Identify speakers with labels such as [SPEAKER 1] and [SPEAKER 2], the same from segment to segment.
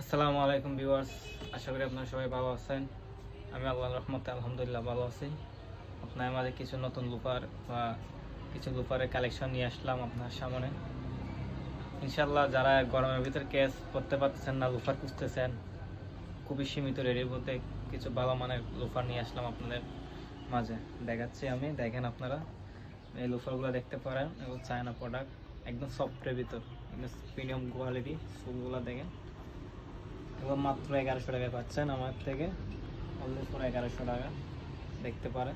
[SPEAKER 1] আসসালামু আলাইকুম ভিউয়ার্স, আশা করি আপনারা সবাই ভালো আছেন। আমি আল্লাহর রহমতে আলহামদুলিল্লাহ ভালো আছি। আপনার মাঝে কিছু নতুন লুফার বা কিছু লুফারের কালেকশন নিয়ে আসলাম আপনার সামনে। ইনশাল্লাহ যারা গরমের ভিতর ক্যাচ করতে পারতেছেন না, লুফার খুঁজতেছেন, খুবই সীমিত রেডির মধ্যে কিছু ভালো মানের লুফার নিয়ে আসলাম আপনাদের মাঝে। দেখাচ্ছি আমি, দেখেন আপনারা এই লুফারগুলো দেখতে পারেন। এগুলো চায়না প্রোডাক্ট, একদম সফটের ভিতর, একদম প্রিমিয়াম কোয়ালিটি। ফুলগুলো দেখেন, এগুলো মাত্র 1100 টাকায় পাচ্ছেন আমার থেকে, অলমোস্ট 1100 টাকা। দেখতে পারেন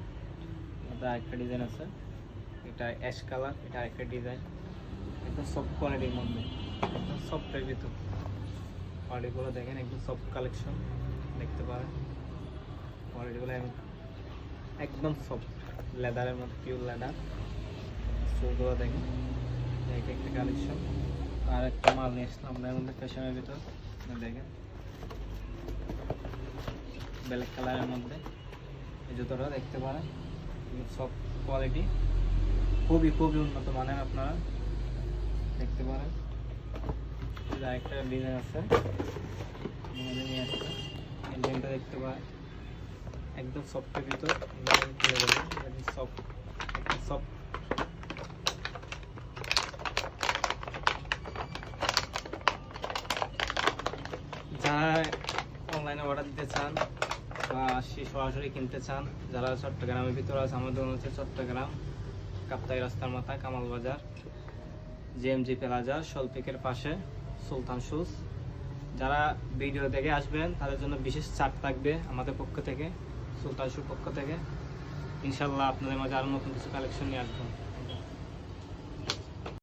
[SPEAKER 1] এটা একটা ডিজাইন আছে, এটা অ্যাশ কালার, এটা একটা ডিজাইন, একদম সফট কোয়ালিটির মধ্যে, একদম সফটের ভিতর। কোয়ালিটিগুলো দেখেন, একদম সফট কালেকশন। দেখতে পারেন কোয়ালিটিগুলো একদম সফট, লেদারের মধ্যে, পিওর লেদার। ফুলগুলো দেখেন, এক একটা কালেকশন। আর একটা মাল নিয়ে আসলাম আপনার মধ্যে ফ্যাশনের ভিতর, দেখেন ব্ল্যাক কালারের মধ্যে। এই জুতোটা দেখতে পারেন, সব কোয়ালিটি, খুবই উন্নত মানের। আপনারা দেখতে পারেন একটা ডিজাইন আছে, নিয়ে আসছে। এই ডিজাইনটা দেখতে পারেন, একদম সফটের ভিতর, সফট, একদম সফট। যারা অনলাইনে অর্ডার দিতে চান বা সরাসরি কিনতে চান, যারা চট্টগ্রামের ভিতরে আছে, আমাদের হচ্ছে চট্টগ্রাম কাপ্তাই রাস্তার মাথা, কামাল বাজার, জেএমজি প্লাজা, শলপিকের পাশে সুলতান শুজ। যারা ভিডিও দেখে আসবেন তাদের জন্য বিশেষ ছাড় থাকবে আমাদের পক্ষ থেকে, সুলতান শুজ পক্ষ থেকে। ইনশাল্লাহ আপনাদের মাঝে আরও নতুন কিছু কালেকশন নিয়ে আসবো।